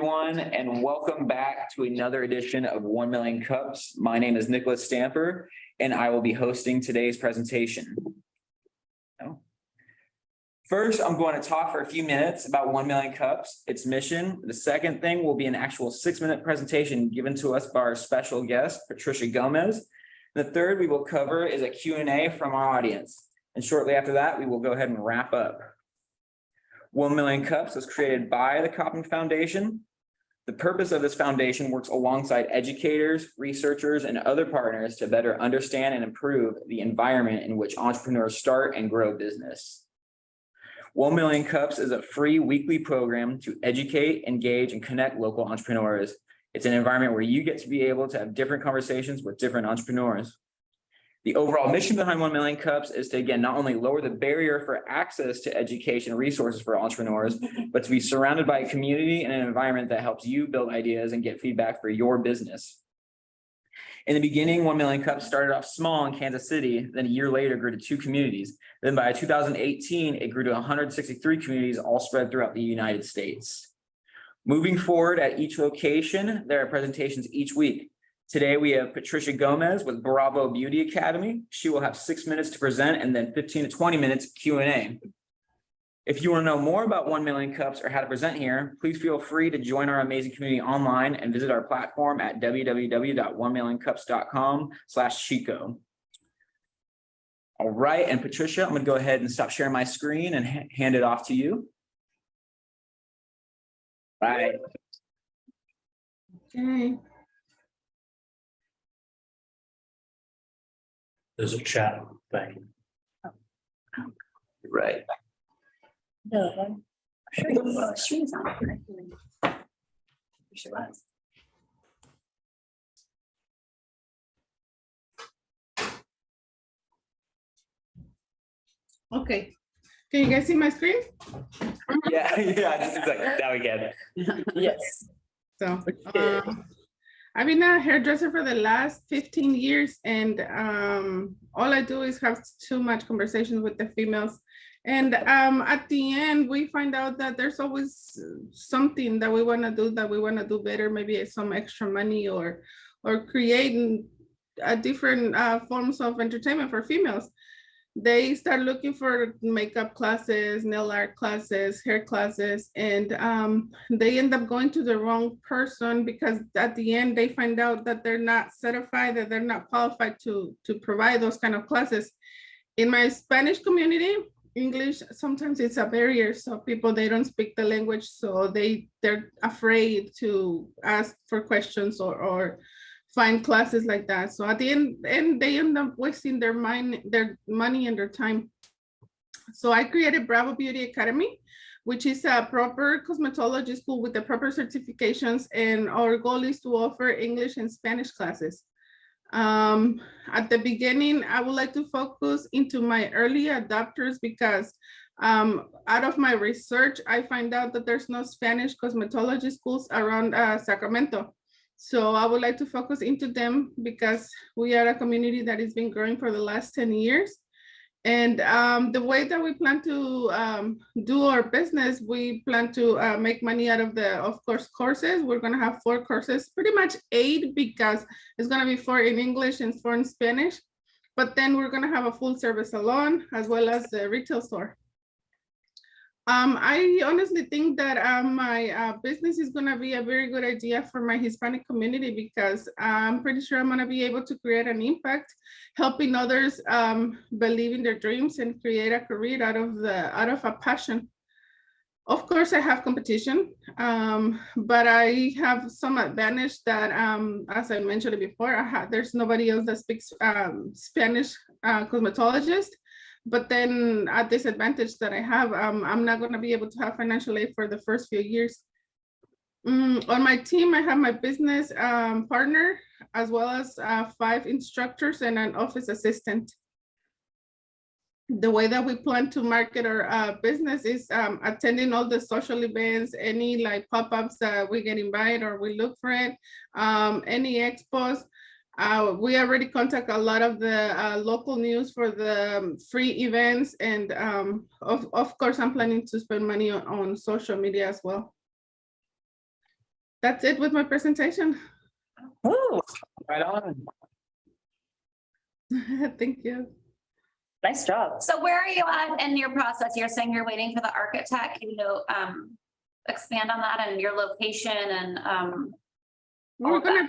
everyone, and welcome back to another edition of 1 Million Cups. My name is Nicholas Stamper, and I will be hosting today's presentation. First, I'm going to talk for a few minutes about 1 Million Cups, its mission. The second thing will be an actual 6-minute presentation given to us by our special guest, Patricia Gomez. The third we will cover is a Q&A from our audience. And shortly after that, we will go ahead and wrap up. 1 Million Cups was created by the Kauffman Foundation. The purpose of this foundation works alongside educators, researchers, and other partners to better understand and improve the environment in which entrepreneurs start and grow business. 1 Million Cups is a free weekly program to educate, engage, and connect local entrepreneurs. It's an environment where you get to be able to have different conversations with different entrepreneurs. The overall mission behind 1 Million Cups is to, again, not only lower the barrier for access to education and resources for entrepreneurs, but to be surrounded by a community and an environment that helps you build ideas and get feedback for your business. In the beginning, 1 Million Cups started off small in Kansas City, then a year later grew to 2 communities. Then by 2018, it grew to 163 communities all spread throughout the United States. Moving forward at each location, there are presentations each week. Today, we have Patricia Gomez with Bravo Beauty Academy. She will have 6 minutes to present and then 15 to 20 minutes Q&A. If you want to know more about 1 Million Cups or how to present here, please feel free to join our amazing community online and visit our platform at www.1millionccups.com/Chico. All right, and Patricia, I'm going to go ahead and stop sharing my screen and hand it off to you. Bye. Okay. There's a chat. Thank you. Right. No, I'm sure she was on it. She was. Okay. Can you guys see my screen? Yeah, just like now we get it. Yes. So I've been a hairdresser for the last 15 years, and all I do is have too much conversations with the females. And at the end, we find out that there's always something that we want to do better. Maybe it's some extra money or creating different forms of entertainment for females. They start looking for makeup classes, nail art classes, hair classes, and they end up going to the wrong person because at the end they find out that they're not certified, that they're not qualified to provide those kind of classes. In my Spanish community, English sometimes it's a barrier, so people, they don't speak the language, so they're afraid to ask for questions or find classes like that. So at the end they end up wasting their money and their time. So I created Bravo Beauty Academy, which is a proper cosmetology school with the proper certifications, and our goal is to offer English and Spanish classes. At the beginning, I would like to focus into my early adopters because out of my research, I find out that there's no Spanish cosmetology schools around Sacramento. So I would like to focus into them because we are a community that has been growing for the last 10 years. And the way that we plan to do our business, we plan to make money out of the, of course, courses. We're going to have 4 courses, pretty much 8 because it's going to be 4 in English and 4 in Spanish. But then we're going to have a full service salon as well as the retail store. I honestly think that my business is going to be a very good idea for my Hispanic community because I'm pretty sure I'm going to be able to create an impact, helping others believe in their dreams and create a career out of a passion. Of course, I have competition, but I have some advantage that, as I mentioned before, there's nobody else that speaks Spanish cosmetologist. But then at disadvantage that I have, I'm not going to be able to have financial aid for the first few years. On my team, I have my business partner, as well as 5 instructors and an office assistant. The way that we plan to market our business is attending all the social events, any like pop-ups that we get invited or we look for it, any expos. We already contact a lot of the local news for the free events, and of course, I'm planning to spend money on social media as well. That's it with my presentation. Ooh, Right on. Thank you. nice job. So where are you at in your process? You're saying you're waiting for the architect, expand on that and your location and, We're of that.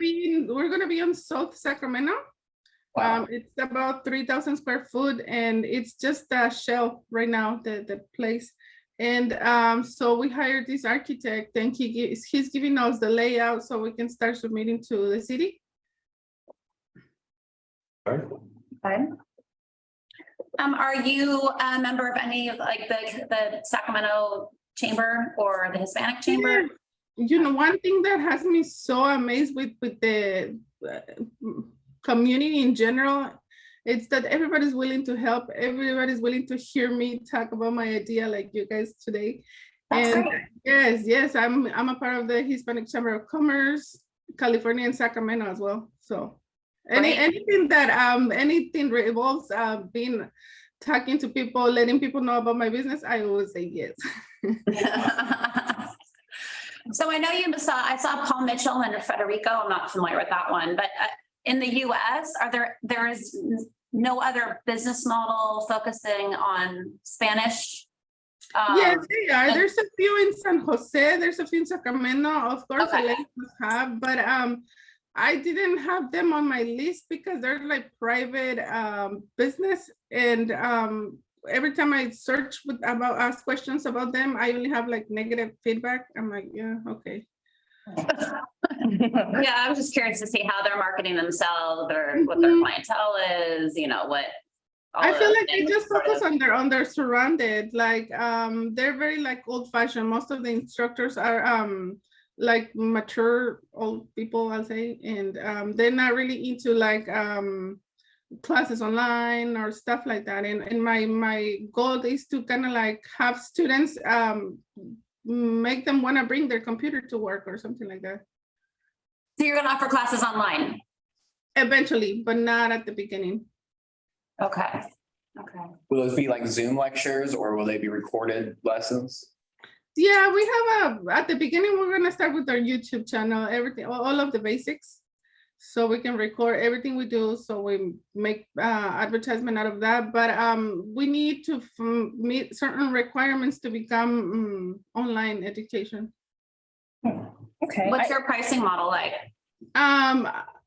gonna be on South Sacramento. Wow. It's about 3,000 square foot and it's just a shell right now, the place. And so we hired this architect and he's giving us the layout so we can start submitting to the city. Okay. Are you a member of any, like the Sacramento Chamber or the Hispanic Chamber? Yeah. You know, one thing that has me so amazed with the community in general, it's that everybody's willing to help. Everybody's willing to hear me talk about my idea like you guys today. That's And great. yes, I'm a part of the Hispanic Chamber of Commerce, California and Sacramento as well. So Great. anything revolves being talking to people, letting people know about my business, I always say yes. So I know I saw Paul Mitchell and Federico. I'm not familiar with that one, but in the US, there is no other business model focusing on Spanish? Yes, they are. There's a few in San Jose, there's a few in Sacramento, of course, Okay. I like to have, but I didn't have them on my list because they're like private business. And every time I search ask questions about them, I only have like negative feedback. I'm like, yeah, okay. Yeah, I was just curious to see how they're marketing themselves or what their clientele is, what. all I of feel those like they things just sort focus of- on their surrounded, like they're very like old fashioned. Most of the instructors are like mature old people, I'll say, and they're not really into like classes online or stuff like that. And my goal is to kind of like have students make them want to bring their computer to work or something like that. So you're gonna offer classes online? Eventually, but not at the beginning. Okay. Okay. Will those be like Zoom lectures or will they be recorded lessons? Yeah, we have at the beginning, we're gonna start with our YouTube channel, everything, all of the basics. So we can record everything we do, so we make advertisement out of that. But we need to meet certain requirements to become online education. Okay. What's your pricing model like?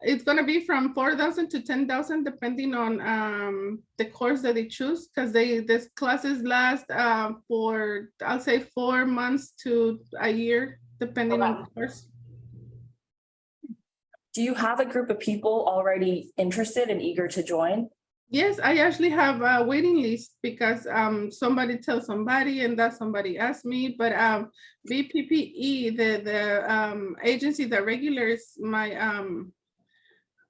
It's gonna be from 4,000 to 10,000, depending on the course that they choose, because this classes last for, I'll say, 4 months to a year, depending on the course. Do you have a group of people already interested and eager to join? Yes, I actually have a waiting list because somebody tells somebody and that somebody asked me, but BPPE, the agency that regulates my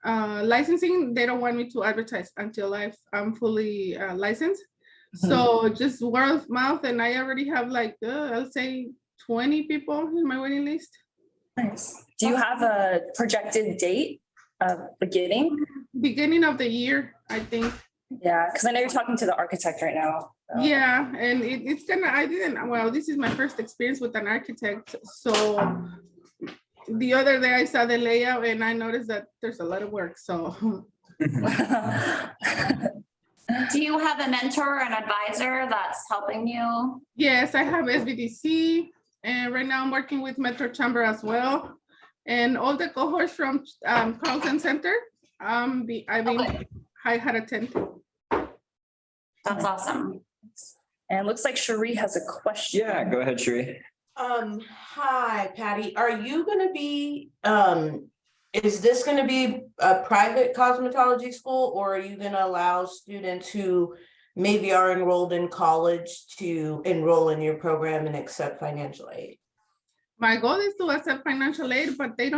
licensing, they don't want me to advertise until I'm fully licensed. So just word of mouth, and I already have like, I'll say 20 people in my waiting list. Nice. Do you have a projected date of beginning? Beginning of the year, I think. Yeah, because I know you're talking to the architect right now. so. Yeah, and it's gonna, well, this is my first experience with an architect. So the other day I saw the layout and I noticed that there's a lot of work, so. Do you have a mentor or an advisor that's helping you? Yes, I have SBDC, and right now I'm working with Metro Chamber as well. And all the cohorts from Carlton Center, I had attended. That's awesome. And it looks like Cherie has a question. Yeah, go ahead, Sheree. Hi, Patty. Are you gonna be, is this gonna be a private cosmetology school, or are you gonna allow students who maybe are enrolled in college to enroll in your program and accept financial aid? My goal is to accept financial aid, but they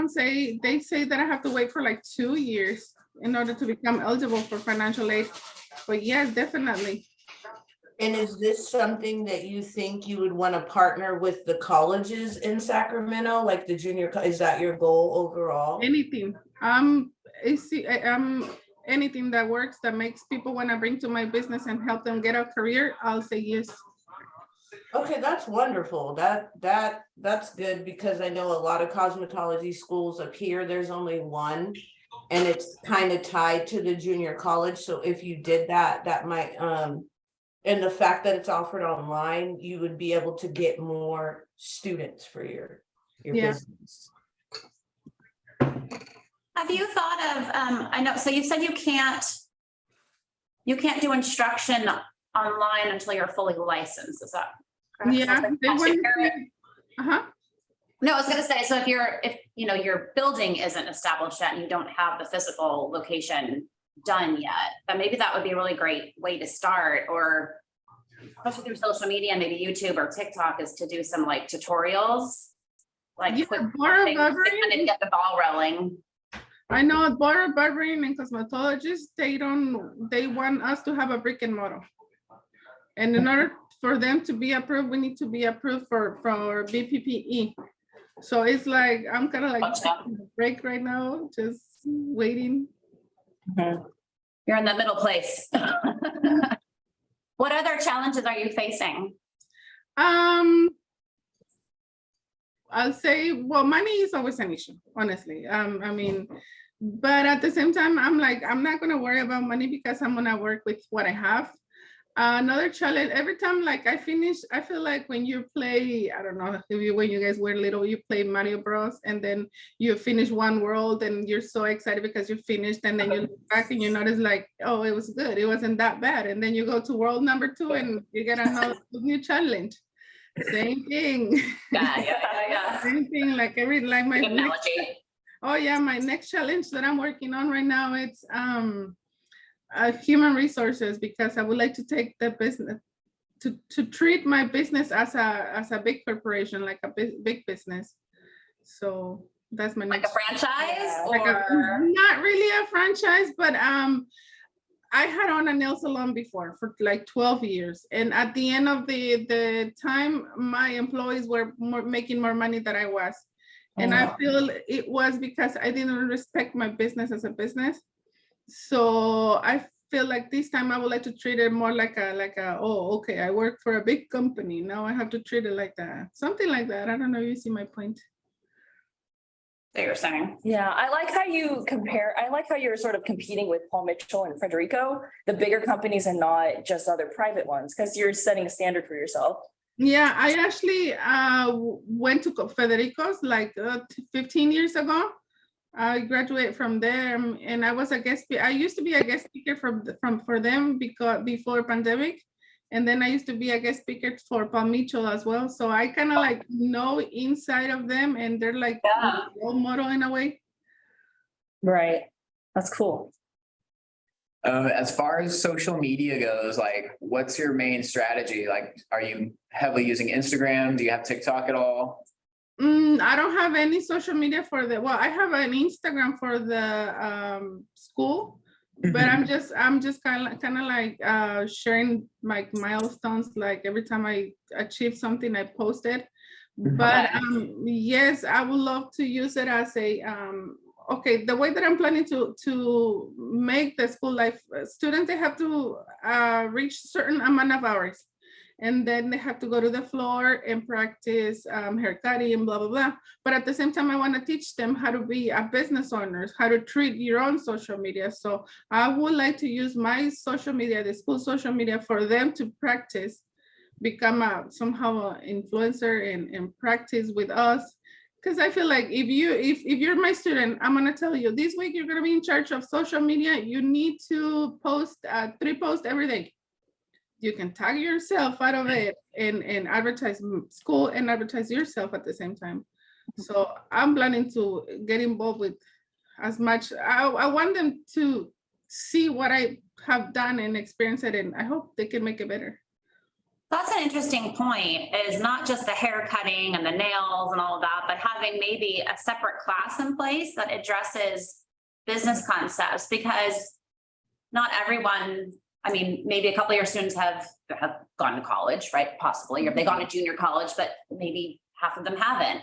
say that I have to wait for like 2 years in order to become eligible for financial aid. But yes, definitely. And is this something that you think you would want to partner with the colleges in Sacramento, like the is that your goal overall? Anything. Anything that works, that makes people want to bring to my business and help them get a career, I'll say yes. Okay, that's wonderful. That's good because I know a lot of cosmetology schools up here, there's only one. And it's kind of tied to the junior college. So if you did that, that might, and the fact that it's offered online, you would be able to get more students for your Yeah. business. Have you thought of, I know, so you said you can't do instruction online until you're fully licensed, is that correct? Yeah, they want to. Uh-huh. No, I was gonna say, so if you know, your building isn't established yet and you don't have the physical location done yet, then maybe that would be a really great way to start, or especially through social media, maybe YouTube or TikTok, is to do some like tutorials. Like Yeah, quick Bora things to Barbering. kind of get the ball rolling. I know Bora Barbering and cosmetologists, they want us to have a brick and mortar. And in order for them to be approved, we need to be approved for BPPE. So it's like, I'm kind of like Gotcha. taking a break right now, just waiting. You're in the middle place. What other challenges are you facing? I'll say, well, money is always an issue, honestly. I mean, but at the same time, I'm like, I'm not gonna worry about money because I'm gonna work with what I have. Another challenge, every time like I finish, I feel like when you play, I don't know, when you guys were little, you play Mario Bros. And then you finish one world and you're so excited because you finished, and then you look back and you notice like, oh, it was good, it wasn't that bad. And then you go to world number 2 and you get another new challenge. Same thing. Yeah. Same thing, like like my Good next, analogy. oh yeah, my next challenge that I'm working on right now, it's human resources, because I would like to take the business to treat my business as a big corporation, like a big business. So that's my Like a next. franchise, Like or not really a franchise, but I had owned a nail salon before for like 12 years. And at the end of the time, my employees were making more money than I was. And I feel it was because I didn't respect my business as a business. So I feel like this time I would like to treat it more like a, oh, okay, I work for a big company. Now I have to treat it like that. Something like that. I don't know if you see my point. that you're saying? Yeah, I like how you compare, I like how you're sort of competing with Paul Mitchell and Federico, the bigger companies and not just other private ones, because you're setting a standard for yourself. Yeah, I actually went to Federico's like 15 years ago. I graduated from there, and I was a guest. I used to be a guest speaker for them because before pandemic, and then I used to be a guest speaker for Paul Mitchell as well. So I kind of like know inside of them, and they're like Yeah. role model in a way. Right. That's cool. As far as social media goes, like, what's your main strategy? Like, are you heavily using Instagram? Do you have TikTok at all? I don't have any social media for well, I have an Instagram for the school, but I'm just kind of like sharing my milestones. Like every time I achieve something, I post it. But yes, I would love to use it as a okay, the way that I'm planning to make the school life students, they have to reach certain amount of hours, and then they have to go to the floor and practice haircutting and blah blah blah. But at the same time, I want to teach them how to be a business owners, how to treat your own social media. So I would like to use my social media, the school social media, for them to practice, become somehow an influencer and practice with us. Because I feel like if you're my student, I'm gonna tell you this week you're gonna be in charge of social media. You need to post 3 posts every day. You can tag yourself out of it and advertise school and advertise yourself at the same time. So I'm planning to get involved with as much. I want them to see what I have done and experience it, and I hope they can make it better. That's an interesting point, is not just the hair cutting and the nails and all of that, but having maybe a separate class in place that addresses business concepts, because not everyone, I mean, maybe a couple of your students have gone to college, right? Possibly, or they've gone to junior college, but maybe half of them haven't.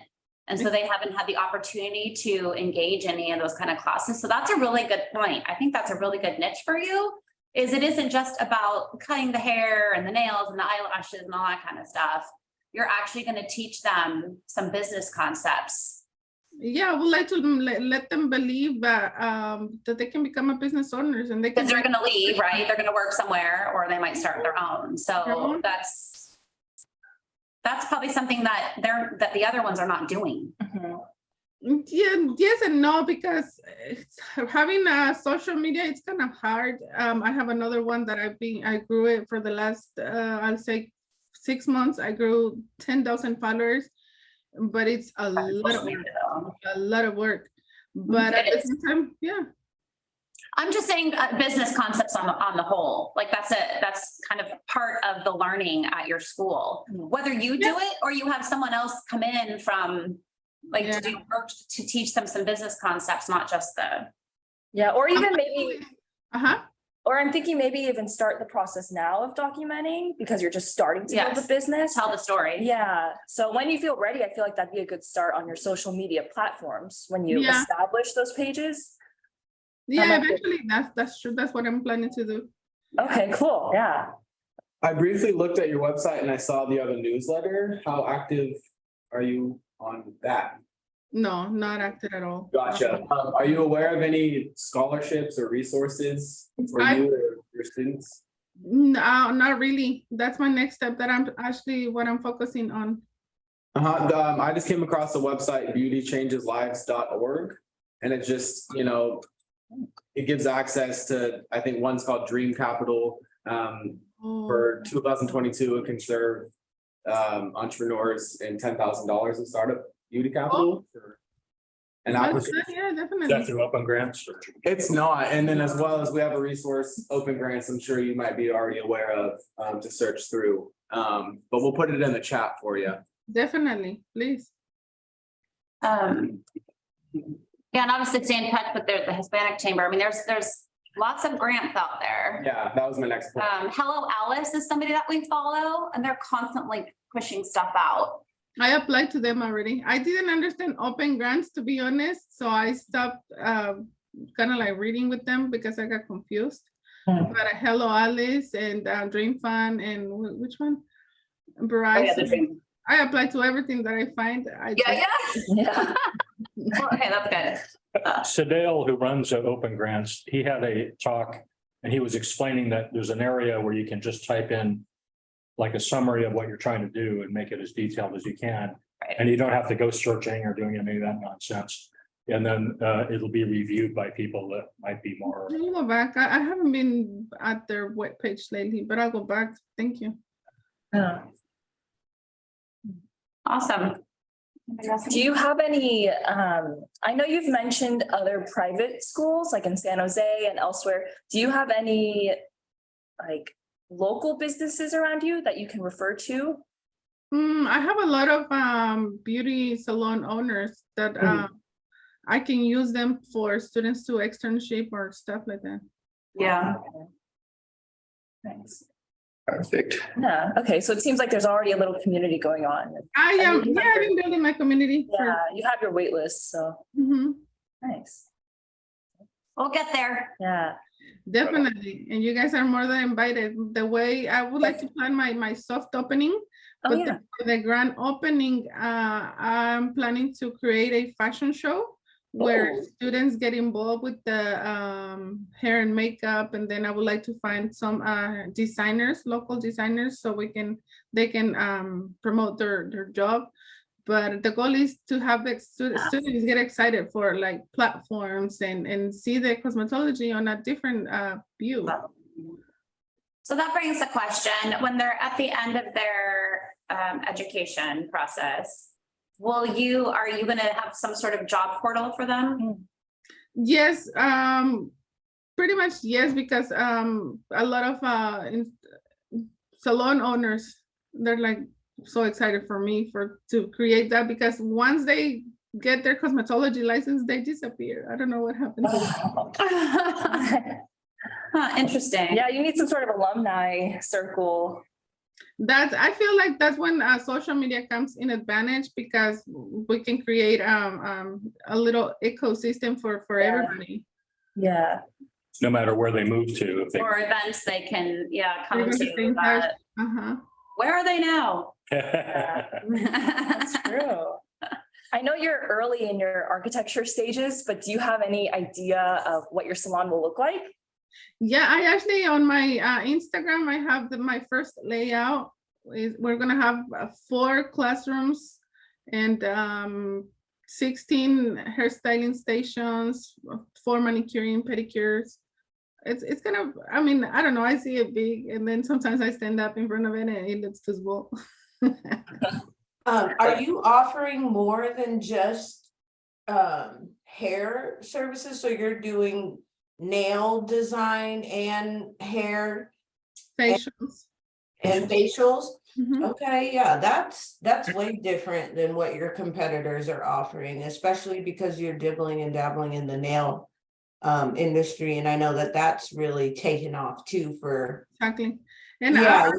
And so they haven't had the opportunity to engage in any of those kind of classes. So that's a really good point. I think that's a really good niche for you. Is it isn't just about cutting the hair and the nails and the eyelashes and all that kind of stuff. you're actually going to teach them some business concepts. Yeah, I would like to let them believe that they can become a business owners and they can. Because they're going to leave, right? They're going to work somewhere or they might start their own. So Mhm. that's probably something that the other ones are not doing. Yeah, yes and no, because having social media, it's kind of hard. I have another one that I grew it for the last, I'll say 6 months. I grew 10,000 followers, but it's a lot of work. But at the same time, yeah. I'm just saying business concepts on the whole, like that's kind of part of the learning at your school, whether you do it or you have someone else come in from like to do work to teach them some business concepts, not just Yeah, or even maybe, Uh-huh. or I'm thinking maybe even start the process now of documenting because you're just starting to build Yes. a business. tell the story. Yeah, so when you feel ready, I feel like that'd be a good start on your social media platforms when you Yeah. establish those pages. Yeah, might be- eventually that's true. That's what I'm planning to do. Okay, cool, yeah. I briefly looked at your website and I saw the other newsletter. How active are you on that? No, not acted at all. Gotcha. Are you aware of any scholarships or resources for I- you or your students? No, not really. That's my next step that I'm actually what I'm focusing on. I just came across the website beautychangeslives.org. And it just, it gives access to, I think one's called Dream Capital. For 2022, it can serve entrepreneurs in $10,000 in startup beauty capital. And Yeah, Is that definitely. through open grants? Or- it's not, and then as well as we have a resource, Open Grants, I'm sure you might be already aware of, to search through. But we'll put it in the chat for you. Definitely, please. Yeah, and obviously stay in touch with the Hispanic Chamber. I mean, there's lots of grants out there. Yeah, that was my next point. Hello Alice is somebody that we follow and they're constantly pushing stuff out. I applied to them already. I didn't understand open grants, to be honest, so I stopped kind of like reading with them because I got confused. But Hello Alice and Dream Fund and which one? Verizon. I applied to everything that I find. Yeah. Okay, that's good. Sadale, who runs Open Grants, he had a talk and he was explaining that there's an area where you can just type in like a summary of what you're trying to do and make it as detailed as you can. Right. And you don't have to go searching or doing any of that nonsense. And then it'll be reviewed by people that might be more. I'll go back. I haven't been at their webpage lately, but I'll go back. Thank you. Awesome. Do you have any, I know you've mentioned other private schools like in San Jose and elsewhere. Do you have any like local businesses around you that you can refer to? I have a lot of beauty salon owners that I can use them for students to externship or stuff like that. Yeah. Thanks. Perfect. Yeah, okay, so it seems like there's already a little community going on. I am, you yeah, have I've been building my community. Yeah, you have your wait list, so nice. We'll get there. Yeah. Definitely, and you guys are more than invited. The way I would like to plan my soft opening, Oh, but yeah. the grand opening, I'm planning to create a fashion show where Oh. students get involved with the hair and makeup, and then I would like to find some designers, local designers, so they can promote their job. But the goal is to have the students get excited for like platforms and see the cosmetology on a different view. So that brings the question, when they're at the end of their education process, are you gonna have some sort of job portal for them? Yes, pretty much yes, because a lot of salon owners, they're like so excited for me to create that, because once they get their cosmetology license, they disappear. I don't know what happened. Interesting. Yeah, you need some sort of alumni circle. I feel like that's when social media comes in advantage, because we can create a little ecosystem for everybody. Yeah. No matter where they move to, if they Or events they can, come Everybody to stay in touch. that. Uh-huh. Where are they now? That's true. I know you're early in your architecture stages, but do you have any idea of what your salon will look like? Yeah, I actually on my Instagram, I have my first layout. We're gonna have 4 classrooms and 16 hairstyling stations, 4 manicuring, pedicures. It's gonna, I mean, I don't know, I see it big and then sometimes I stand up in front of it and it looks too small. Are you offering more than just hair services? So you're doing nail design and hair Facials. and facials? Mhm. Okay, yeah, that's way different than what your competitors are offering, especially because you're dibbling and dabbling in the nail industry, and I know that that's really taken off too for, Exactly. And yeah.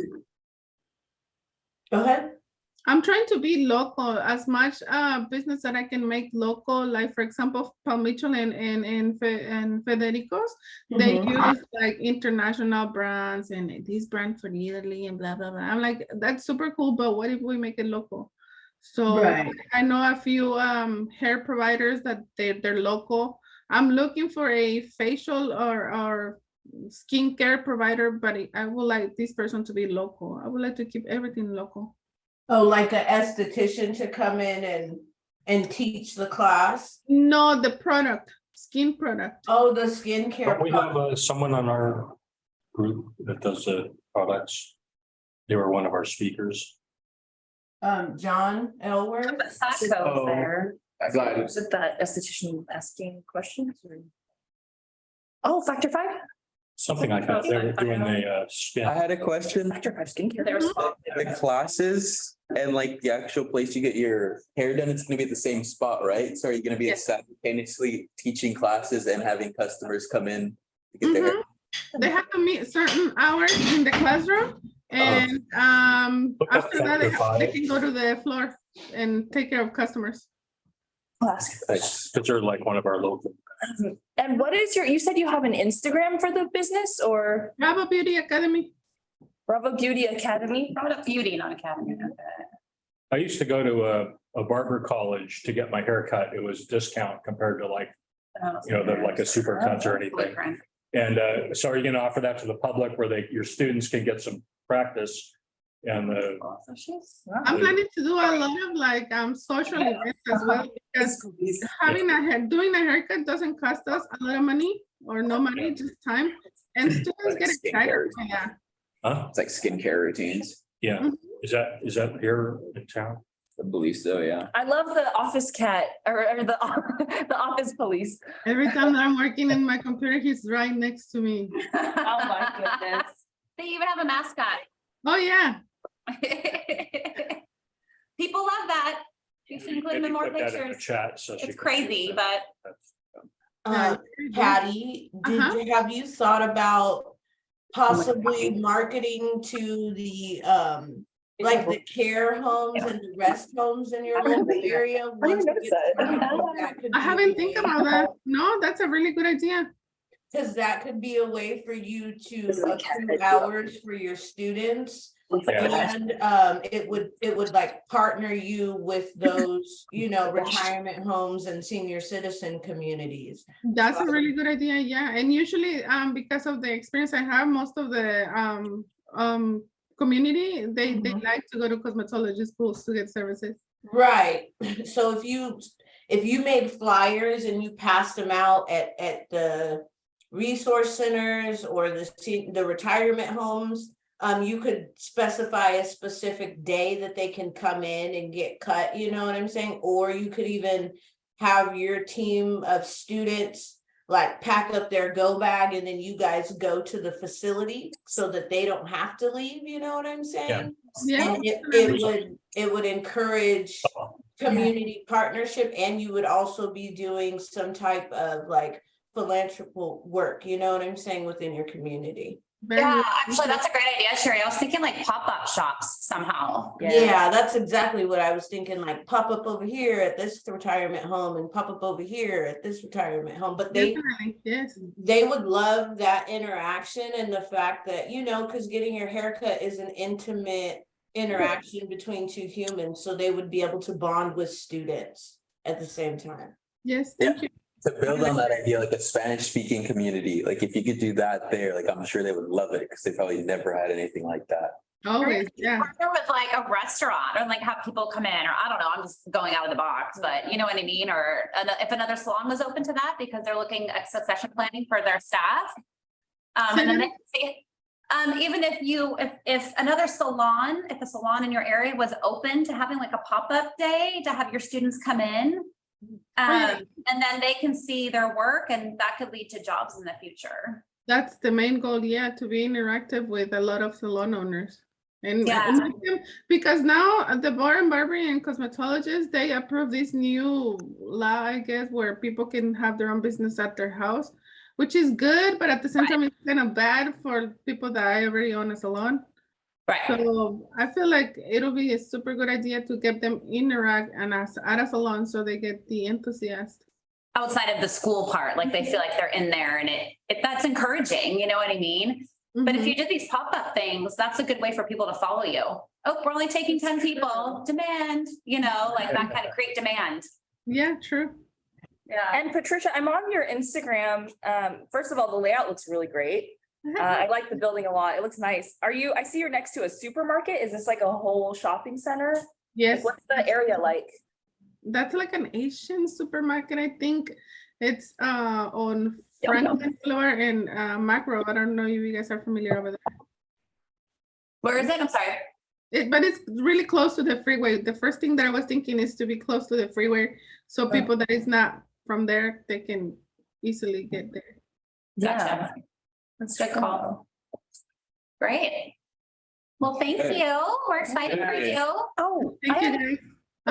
Go ahead. I'm trying to be local as much business that I can make local. Like for example, Paul Mitchell and Federico's, they Mhm. use like international brands and this brand for Italy and blah blah blah. I'm like, that's super cool, but what if we make it local? So Right. I know a few hair providers that they're local. I'm looking for a facial or skincare provider, but I would like this person to be local. I would like to keep everything local. Oh, like an esthetician to come in and teach the class? No, the product, skin product. Oh, the skincare. Don't we have someone on our group that does the products? They were one of our speakers. John Elworth. Sacco there. Got it. Was it that esthetician asking questions? Or- Oh, Factor 5? Something like that. They were doing the I spin. had a question. Factor 5 skincare. There was- The classes and like the actual place you get your hair done, it's gonna be at the same spot, right? So are you gonna be Yes. simultaneously teaching classes and having customers come in to get their hair? They have to meet certain hours in the classroom and Look up after that Factor they 5. can go to the floor and take care of customers. Class. Nice. Because they're like one of our local. And what is you said you have an Instagram for the business or Bravo Beauty Academy. Bravo Beauty Academy? Bravo Beauty, not Academy. I used to go to a barber college to get my hair cut. It was discount compared to like, like a super cuts or anything. Boyfriend. And so are you going to offer that to the public where your students can get some practice? And I'm planning to do a lot of like social events as well because doing a haircut doesn't cost us a lot of money or no money, just time. And students get excited. Yeah. Huh? It's like skincare routines. Yeah. Is that here in town? I believe so, yeah. I love the office cat or the the office police. Every time that I'm working in my computer, he's right next to me. Oh my goodness. They even have a mascot. Oh yeah. People love that. You should include them in more Maybe put that in the pictures. Chat. So she It's can crazy, see but that. Patty, have you thought about possibly marketing to the like the care homes and the rest homes in your local area? I didn't notice I haven't think about that. No, that's a really good idea. Because that could be a way for you to accrue hours for your students. Yeah. And it would like partner you with those, retirement homes and senior citizen communities. That's a really good idea. Yeah. And usually because of the experience I have, most of the community, they like to go to cosmetology schools to get services. Right. So if you made flyers and you passed them out at the resource centers or the retirement homes, you could specify a specific day that they can come in and get cut, you know what I'm saying? Or you could even have your team of students like pack up their go bag and then you guys go to the facility so that they don't have to leave, you know what I'm saying? Yeah. And it would encourage community partnership, and you would also be doing some type of like philanthropic work, you know what I'm saying, within your community. yeah, actually, that's a great idea, Sherry. I was thinking like pop-up shops somehow. Yeah, that's exactly what I was thinking, like pop up over here at this retirement home and pop up over here at this retirement home. But they would love that interaction and the fact that, because getting your haircut is an intimate interaction between two humans, so they would be able to bond with students at the same time. Yes, thank you. To build on that idea, like a Spanish speaking community, like if you could do that there, like I'm sure they would love it because they probably never had anything like that. Always, yeah. Partner with like a restaurant or like have people come in, or I don't know, I'm just going out of the box, but you know what I mean? Or if another salon was open to that because they're looking at succession planning for their staff. And then they can see, even if another salon, if a salon in your area was open to having like a pop-up day to have your students come in. And then they can see their work and that could lead to jobs in the future. That's the main goal, yeah, to be interactive with a lot of salon owners. And Yeah. because now the bar and barbering and cosmetologists, they approve this new law, I guess, where people can have their own business at their house, which is good, but at the same time, it's kind of bad for people that already own a salon. Right. So I feel like it'll be a super good idea to get them interact and at a salon so they get the enthusiast. Outside of the school part, like they feel like they're in there and that's encouraging, you know what I mean? But if you did these pop-up things, that's a good way for people to follow you. Oh, we're only taking 10 people, demand, you know, like that kind of create demand. Yeah, true. Yeah. And Patricia, I'm on your Instagram. First of all, the layout looks really great. I like the building a lot. It looks nice. I see you're next to a supermarket. Is this like a whole shopping center? Yes. Like, what's the area like? That's like an Asian supermarket, I think. It's on Franklin floor and Macro. I don't know if you guys are familiar over there. Where is it? I'm sorry. But it's really close to the freeway. The first thing that I was thinking is to be close to the freeway, so people that is not from there, they can easily get there. Gotcha. That's good call. Great. Well, thank you. We're excited for you. Oh, Thank you, guys.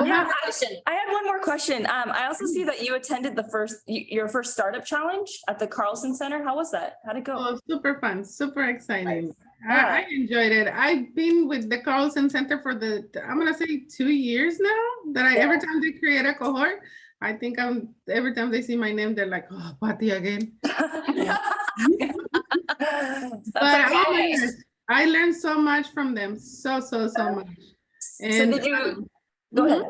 We have Uh-huh. a question. I had one more question. I also see that you attended your first startup challenge at the Carlson Center. How was that? How'd it go? Oh, super fun, super exciting. Nice. I enjoyed it. I've been with the Carlson Center for I'm gonna say 2 years now. Every time they create a cohort, I think every time they see my name, they're like, oh, Patty again. But I learned so much from them. So much. And did you go ahead?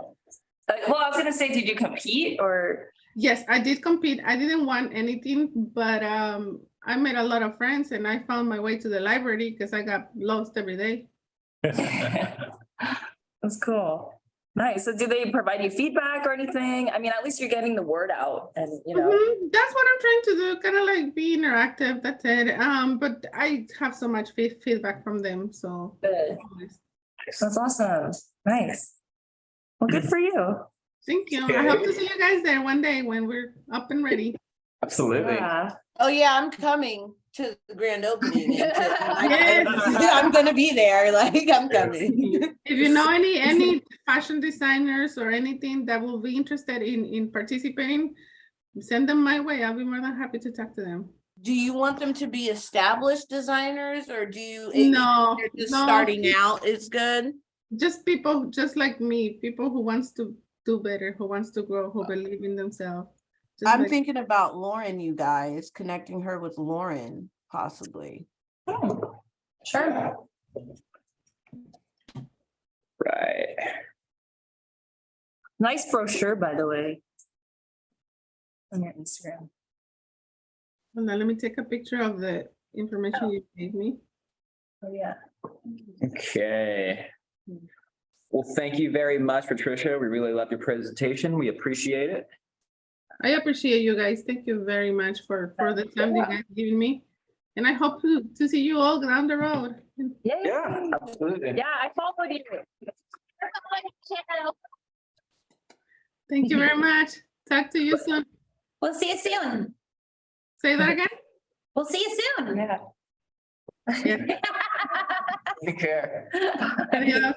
Well, I was gonna say, did you compete or? yes, I did compete. I didn't want anything, but I made a lot of friends and I found my way to the library because I got lost every day. That's cool. Nice. So do they provide you feedback or anything? I mean, at least you're getting the word out and, you know. That's what I'm trying to do, kind of like be interactive. That's it. But I have so much feedback from them. So Good. That's awesome. Nice. Well, good for you. Thank you. I hope to see you guys there one day when we're up and ready. Absolutely. Yeah. Oh yeah, I'm coming to the grand opening. Yes. I'm gonna be there, like I'm coming. If you know any fashion designers or anything that will be interested in participating, send them my way. I'll be more than happy to talk to them. Do you want them to be established designers, or do you? No, they're just no. starting out is good. Just people just like me, people who wants to do better, who wants to grow, who believe in themselves. Just I'm like- thinking about Lauren, you guys, connecting her with Lauren, possibly. Sure. Right. Nice brochure, by the way. On your Instagram. Hold on, let me take a picture of the information you gave me. Oh, yeah. Okay. Well, thank you very much, Patricia. We really loved your presentation. We appreciate it. I appreciate you guys. Thank you very much for the time you guys given me. And I hope to see you all down the road. Yeah. Absolutely. Yeah, I followed you. Thank you very much. Talk to you soon. We'll see you soon. Say that again. We'll see you soon. Yeah. Take care. Adios.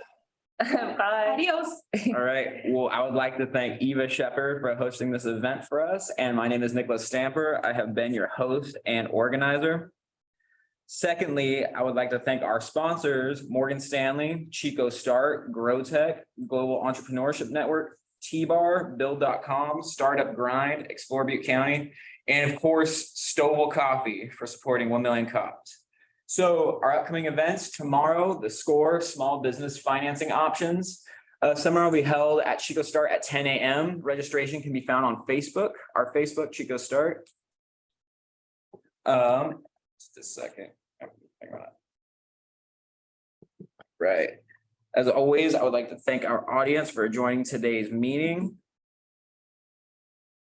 Bye. Adios. All right. Well, I would like to thank Eva Shepherd for hosting this event for us. And my name is Nicholas Stamper. I have been your host and organizer. Secondly, I would like to thank our sponsors, Morgan Stanley, Chico Start, GrowTech, Global Entrepreneurship Network, T-Bar, Build.com, Startup Grind, Explore Butte County, and of course, Stovall Coffee for supporting 1 Million Cups. So our upcoming events tomorrow, the SCORE Small Business Financing Options. Seminar will be held at Chico Start at 10 a.m. Registration can be found on Facebook, our Facebook Chico Start. Just a second. Hang on. Right. As always, I would like to thank our audience for joining today's meeting.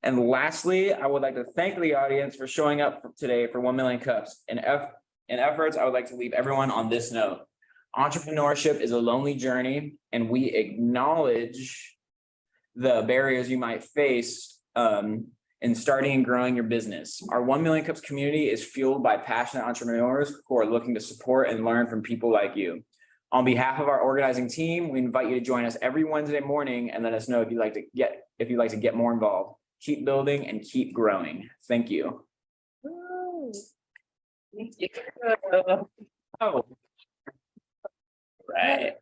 And lastly, I would like to thank the audience for showing up today for 1 Million Cups. In efforts, I would like to leave everyone on this note. Entrepreneurship is a lonely journey, and we acknowledge the barriers you might face in starting and growing your business. Our 1 Million Cups community is fueled by passionate entrepreneurs who are looking to support and learn from people like you. On behalf of our organizing team, we invite you to join us every Wednesday morning and let us know if you'd like to get more involved. Keep building and keep growing. Thank you. Thank you. Oh. Right.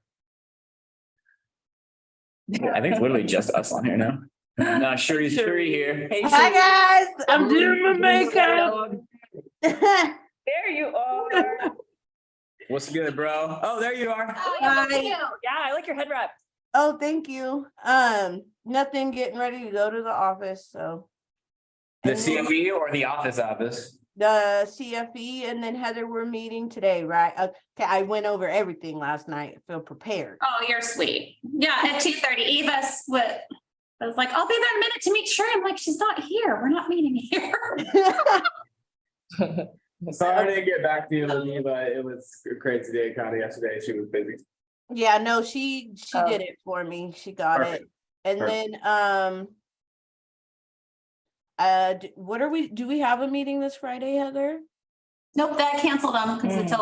I think it's literally just us on here now. No, Shuri here. Hey, Hi, guys. I'm doing my makeup. there you are. What's good, bro? Oh, there you are. Oh, yeah, Hi. thank you. Yeah, I like your head wrap. Oh, thank you. Nothing, getting ready to go to the office, so. The And then CFE or the office? The CFE and then Heather, we're meeting today, right? Okay, I went over everything last night. I feel prepared. Oh, you're sweet. Yeah, at 2:30, Eva's what? I was like, I'll be there in a minute to meet Sherry. I'm like, she's not here. We're not meeting here. Sorry I didn't get back to you, Lily, but it was a crazy day kind of yesterday. She was busy. Yeah, no, she did it for me. She got Perfect. it. And Perfect. then, what are do we have a meeting this Friday, Heather? Nope, that canceled them because it's